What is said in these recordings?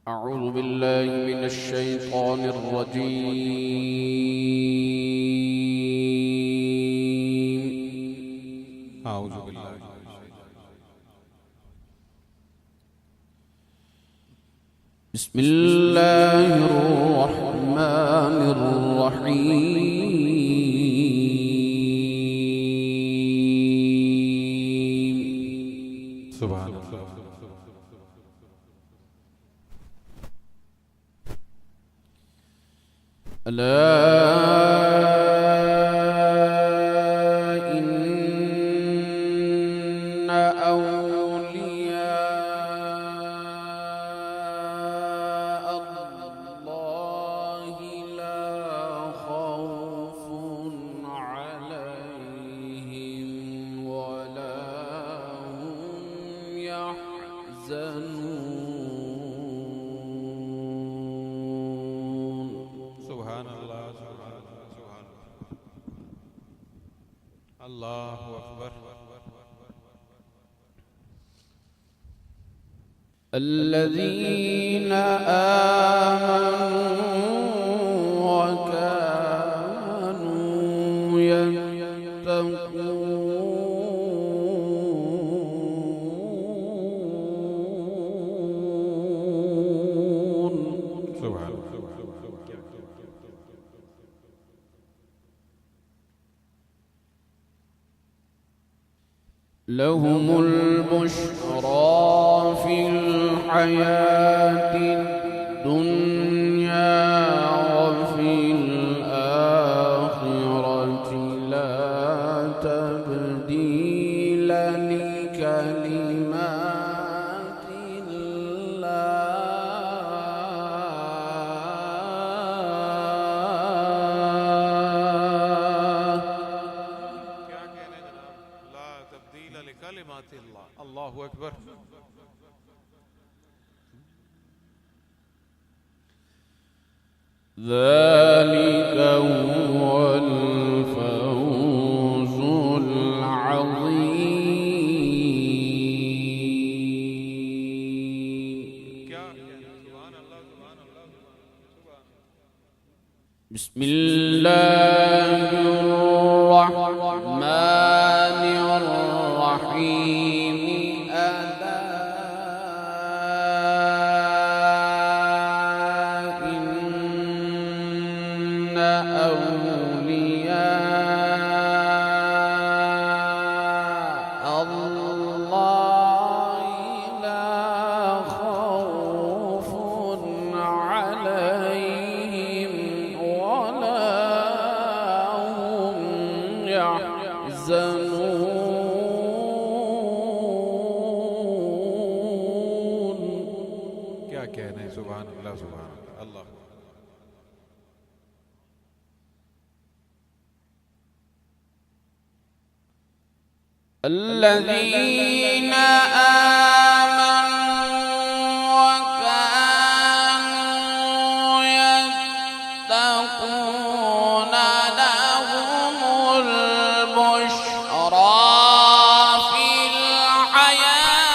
أعوذ بالله من الشيطان الرجيم. أعوذ بالله. بسم الله الرحمن الرحيم. سبحان الله. ألا إن أولياء الله لا خوف عليهم ولا هم يحزنون. سبحان الله. سبحان الله. سبحان الله. الله أكبر. الذين آمنوا وكانوا يتقون. سبحان الله. لهم البشرى في الحياة الدنيا وفي الآخرة لا تبديل لكلمات الله. क्या कहने जनाब? ला तब्दील लिकलिमातिल्लाह. अल्लाहु अकबर. ذلك هو الفوز العظيم. क्या सुभान अल्लाह. सुभान अल्लाह. सुभान. بسم الله الرحمن الرحيم. ألا إن أولياء الله لا خوف عليهم ولا هم يحزنون. क्या कहने. सुभान अल्लाह. सुभान अल्लाह. الذين آمنوا وكانوا يتقون لهم البشرى في الحياة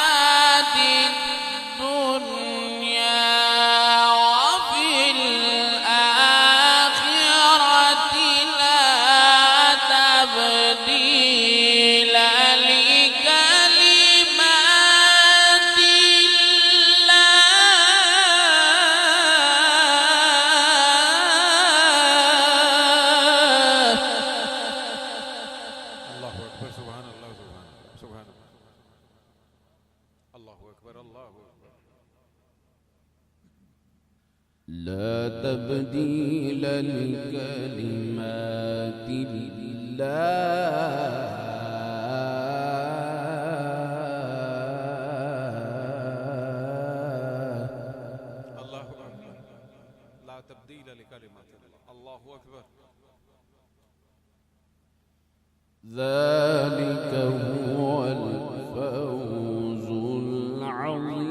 الدنيا وفي الآخرة لا تبديل لكلمات الله. अल्लाहु अकबर. सुभान अल्लाह. सुभान अल्लाह. सुभान अल्लाह. अल्लाहु अकबर. अल्लाहु अकबर. لا تبديل لكلمات الله. अल्लाहु अकबर. ला तब्दील लिकलिमातिल्लाह. अल्लाहु अकबर. ذلك هو الفوز العظيم.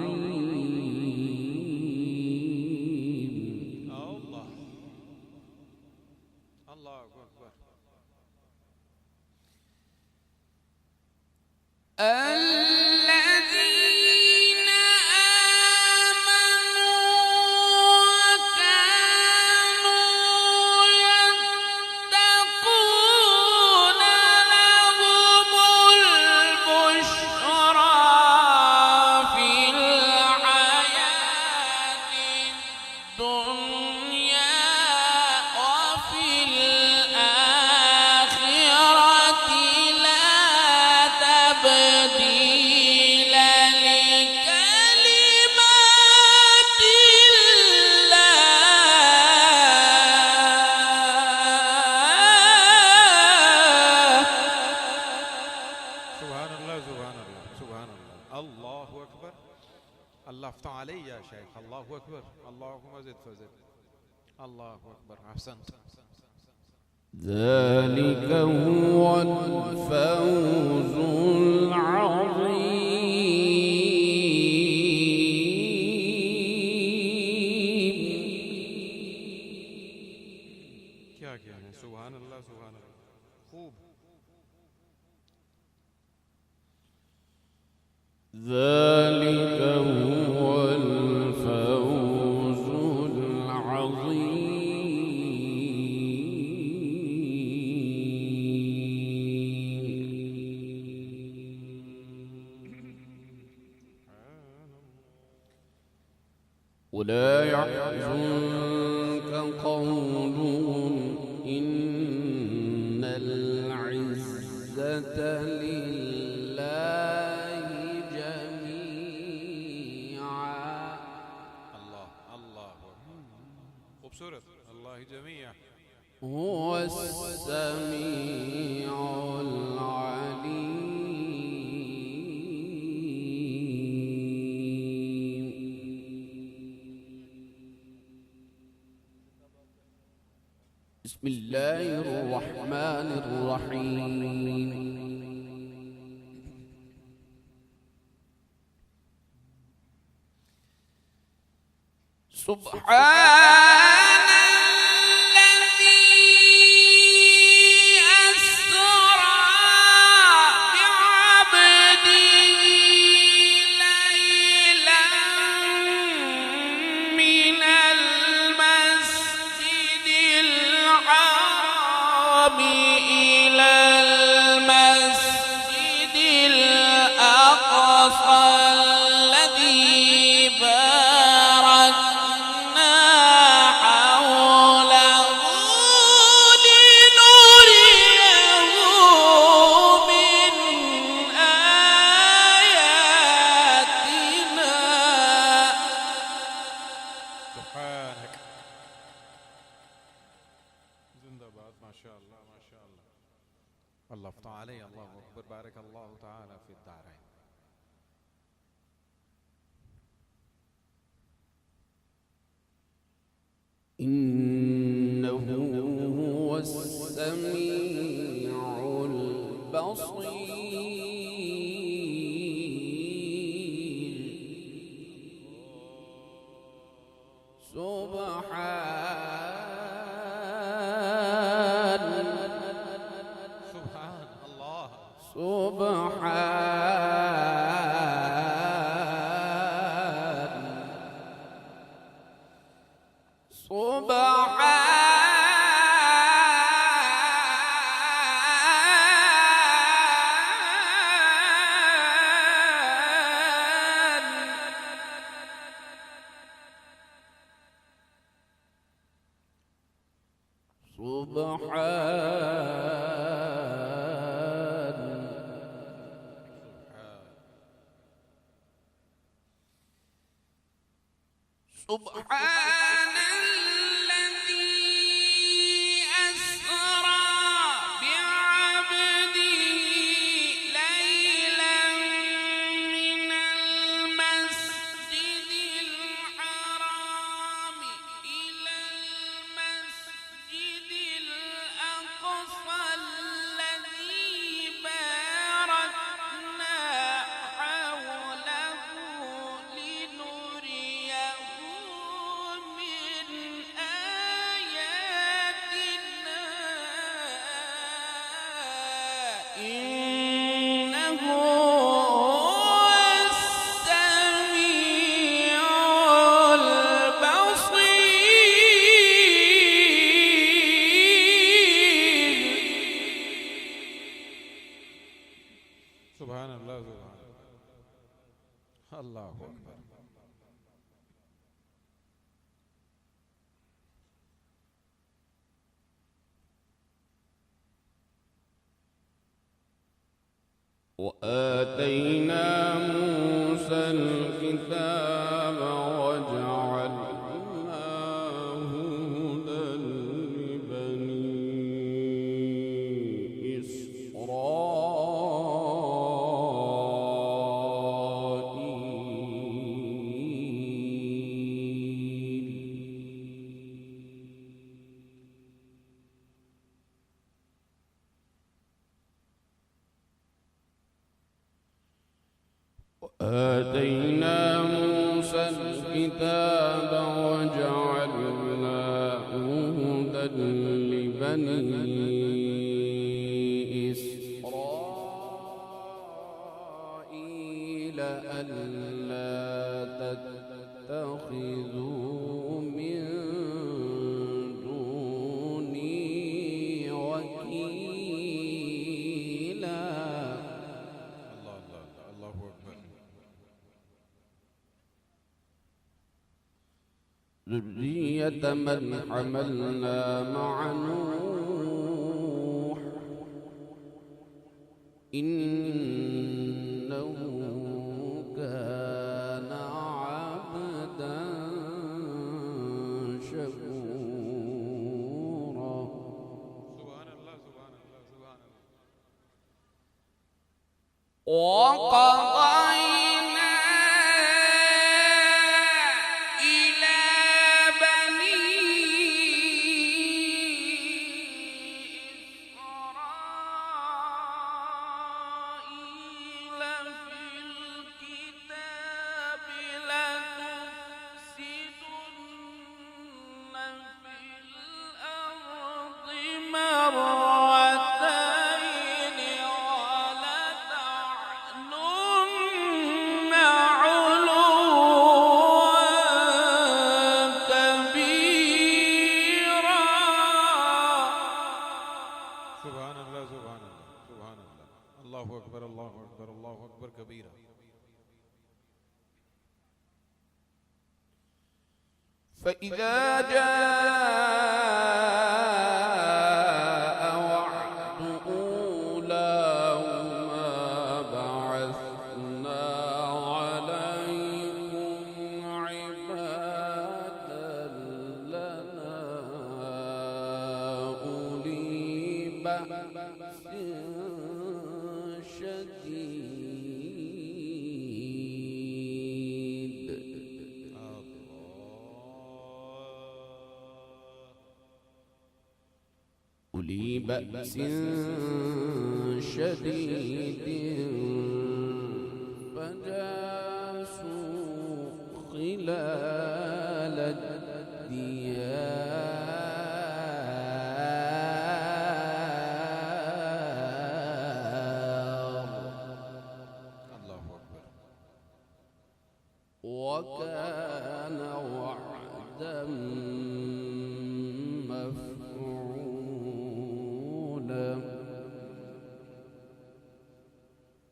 الله. الله أكبر. الذين آمنوا الله أكبر. اللهم زد فزد. الله أكبر. أحسنت. ذلك هو الفوز العظيم. क्या क्या है? सुभान अल्लाह, सुभान अल्लाह. खूब. ذلك هو الفوز العظيم. ولا يحزنك قولهم إن العزة لله جميعا. الله الله أكبر. خوبصورت. الله جميع. هو السميع العليم. بسم الله الرحمن الرحيم. سبحان الذي أسرى بعبده ليلا من المسجد الحرام إلى المسجد الأقصى الذي باركنا حوله لنريه من آياتنا. سبحانك. زندباد. ما شاء الله ما شاء الله. الله افتح علي. الله أكبر. بارك الله تعالى في الدارين. إنه هو السميع البصير. سبحان الله. سبحان الذي أسرى بعبده ليلا من المسجد الحرام إلى المسجد الأقصى الذي باركنا حوله لنريه من آياتنا. إنه هو السميع البصير. سبحان الله. سبحان الله. الله أكبر. وآتينا موسى الكتاب وجعلناه هدى لبني إسرائيل. آتينا موسى الكتاب وجعلناه هدى لبني إسرائيل ألا تتخذوا من دوني وكيلا. الله الله الله أكبر. ذرية من حملنا مع نوح إنه كان عبدا شكورا. سبحان الله سبحان الله سبحان الله. وقضينا إلى بني إسرائيل في الكتاب لتفسدن في الأرض مرتين ولتعلن علوا كبيرا. سبحان الله سبحان الله سبحان الله. الله أكبر الله أكبر الله أكبر كبيرا. فإذا جاء وعد أولاهما بعثنا عليكم عبادا لنا أولي بأس شديد أولي بأس شديد فجاسوا خلال الديار الله أكبر. وكان وعدا مفعولا.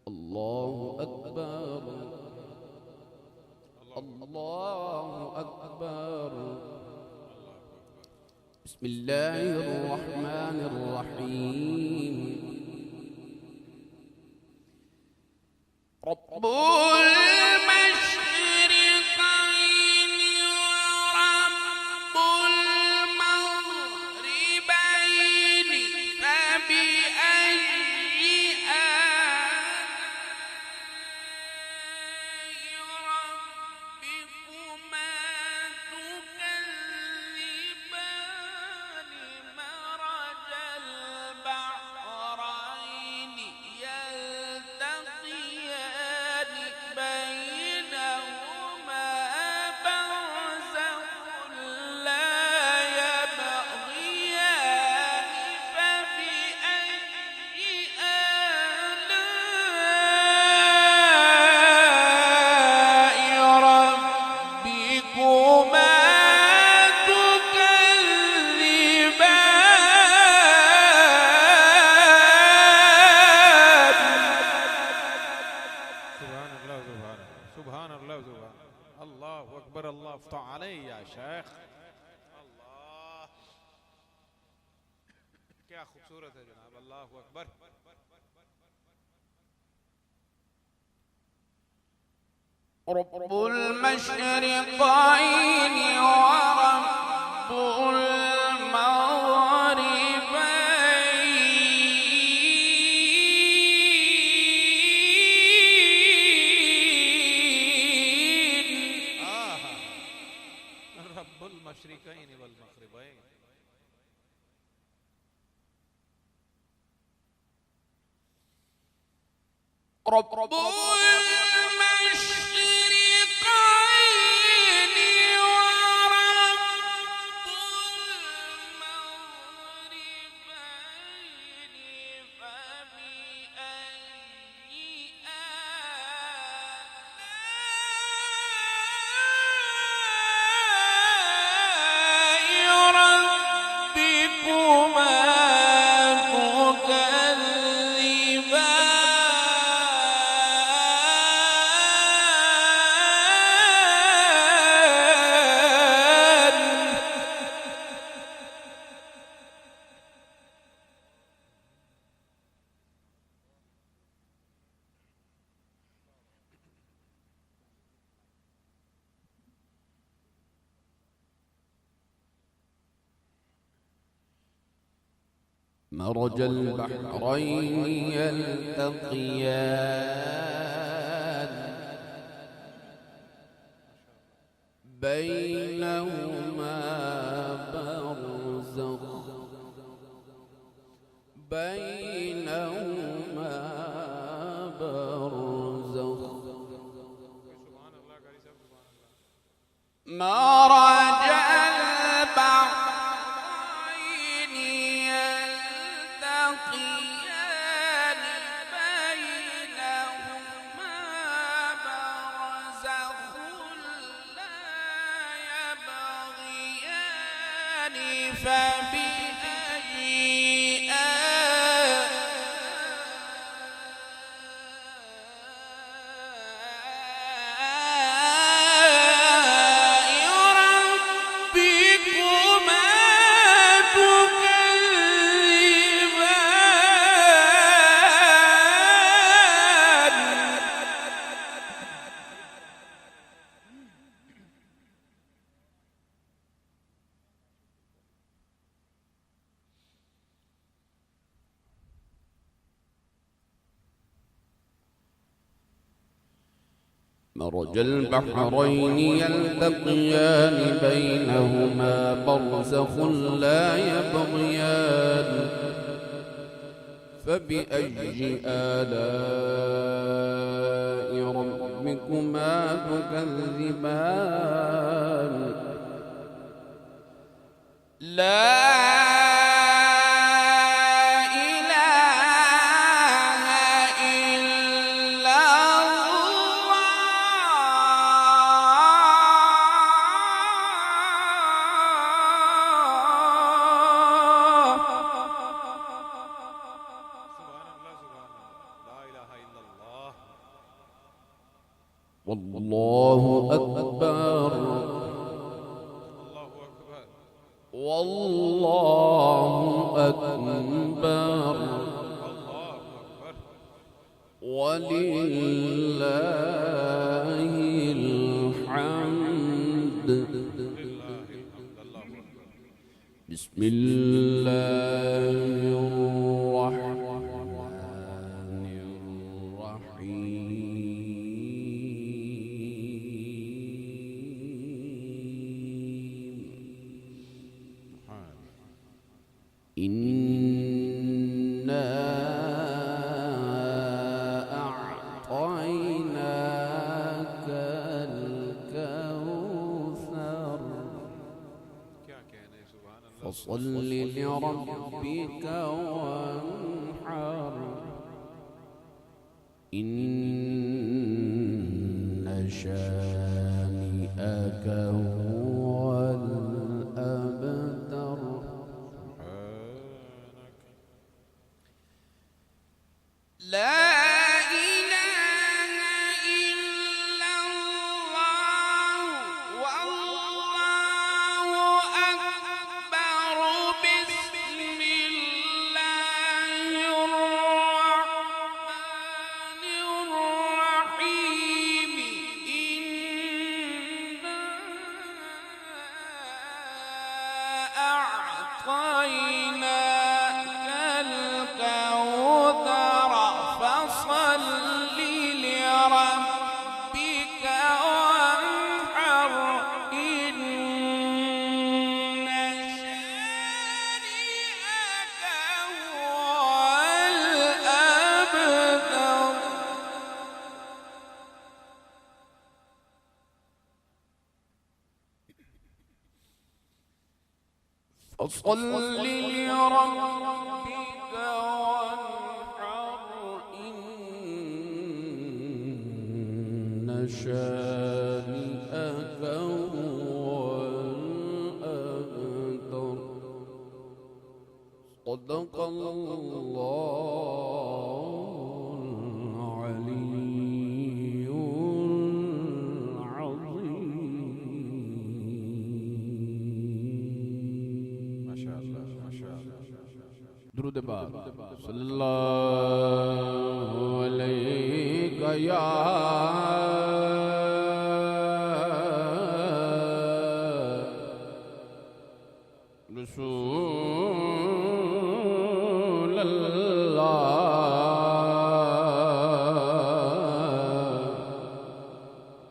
الله أكبر الله أكبر. بسم الله الرحمن الرحيم. رب المشرقين ورب المغربين فبأي آلاء ربكما تكذبان. مرج البحرين يلتقيان بينهما برزخ لا يبغيان. فبأي آلاء ربكما تكذبان. سبحان الله سبحان الله سبحان الله سبحان الله أكبر. الله افتح علي يا شيخ. الله क्या खूबसूरत है जनाब. अल्लाह अकबर. رب المشرقين ورب المغربين. رب المشرقين والمغربين. رب المشرقين ورب المغربين فبأي آلاء ربكما مرج البحرين يلتقيان بينهما برزخ مرج البحرين يلتقيان بينهما برزخ لا يبغيان فبأي مرج البحرين يلتقيان بينهما برزخ لا يبغيان فبأي آلاء ربكما تكذبان لا والله أكبر والله أكبر ولله الحمد بسم الله الرحمن الرحيم إنا أعطيناك الكوثر فصل لربك وانحر إن شانئك هو الأبتر لا فصل لربك وانحر إن شانئك هو الأبتر صدق الله العلي العظيم. ما شاء الله ما شاء الله. درود پاک صلی اللہ علیہ یا رسول اللہ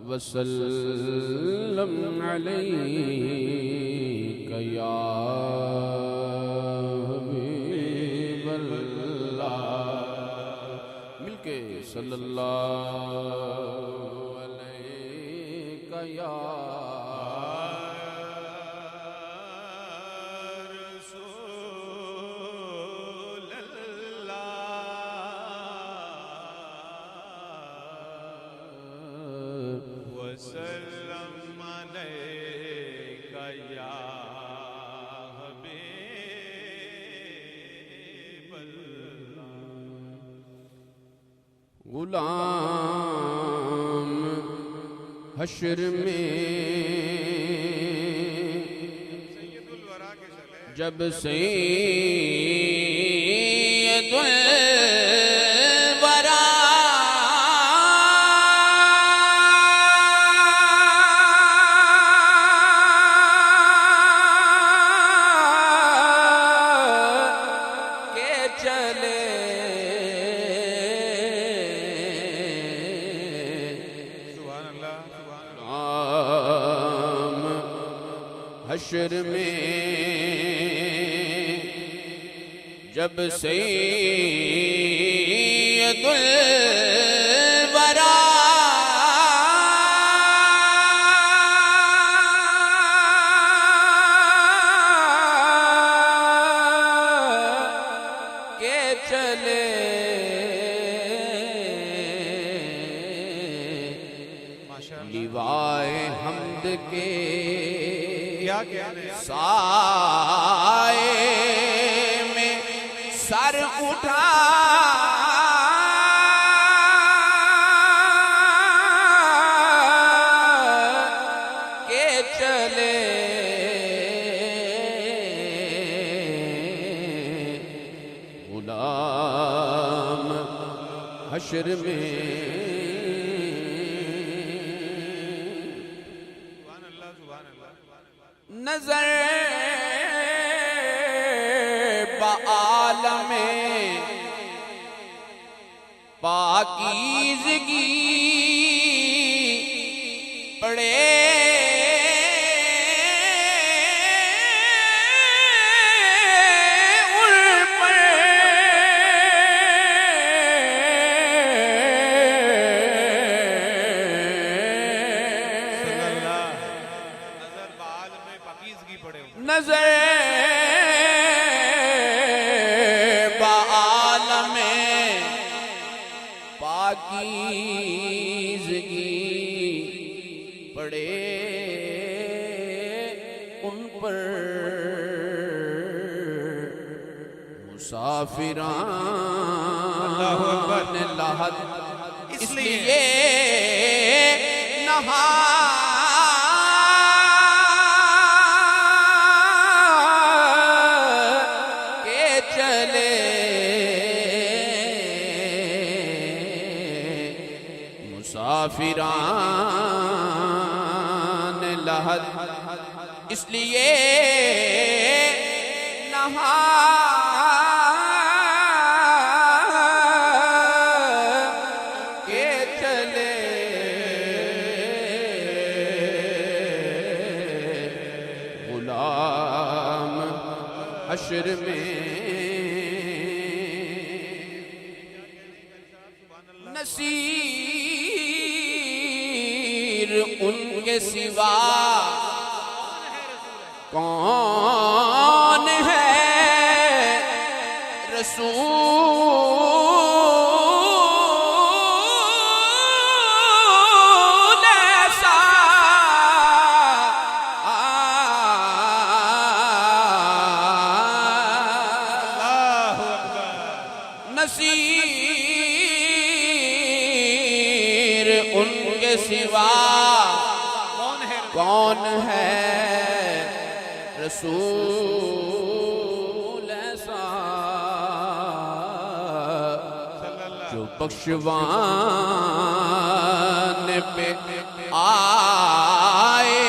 وسلم علیک یا صلی اللہ علیہ یا رسول اللہ وسلم علیک یا غلام حشر میں جب سید الورا کے چلے حشر میں جب سید الورا کے چلے لیوائے حمد کے سائے میں سر اٹھا کے چلے غلام حشر میں نظر بعالم پاکیزگی پڑے نظر بعالم پاکیزگی پڑے ان پر مسافران لحد اس لیے نہا مسافران لحد اس لیے نہا کے چلے غلام حشر میں نصیر ان کے سوا کون रसूल ऐसा अल्लाहु अकबर। नसीर उनके सिवा कौन है रसूल ऐसा जो बख्शवान पे आए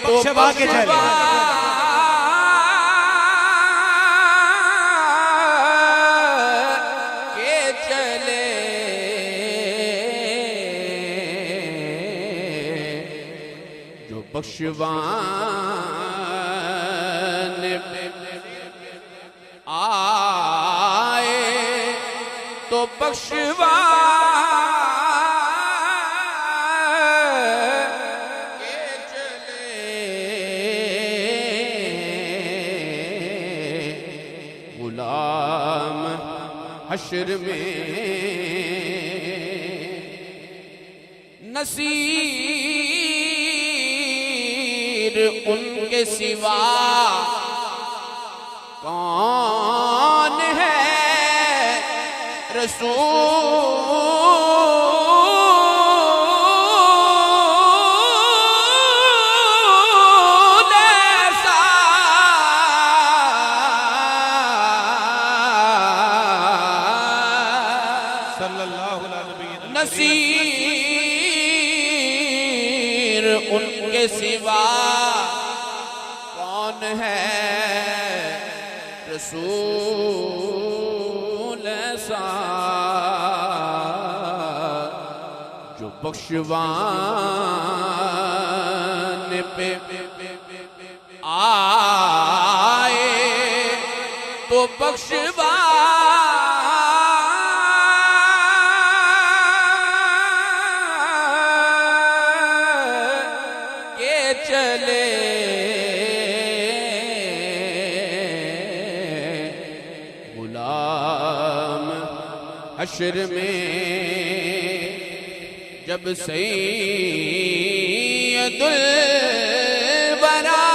तो बख्शवा के चले। बख्शवा के चले। जो बख्शवान पे आए तो बख्शवा के चले। गुलाम हश्र में नसीर उनके सिवा कौन है रसूल ऐसा सल्लल्लाहु अलैहि नबीना नसीर उनके सिवा कौन है रसूल ऐसा जो बख्शवान पे आए तो बख्शवा के चले। गुलाम हश्र में जब सैयदुल वरा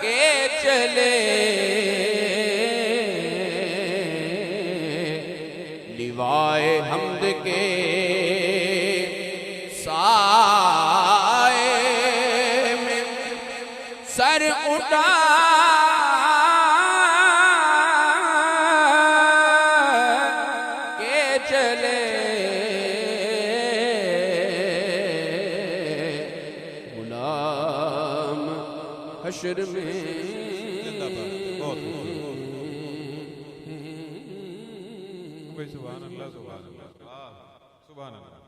के चले। लिवाए हमद के साए में सर उठा के चले। गुलाम हश्र में जिंदाबाद। बहुत सुभान अल्लाह, सुभान अल्लाह, सुभान अल्लाह।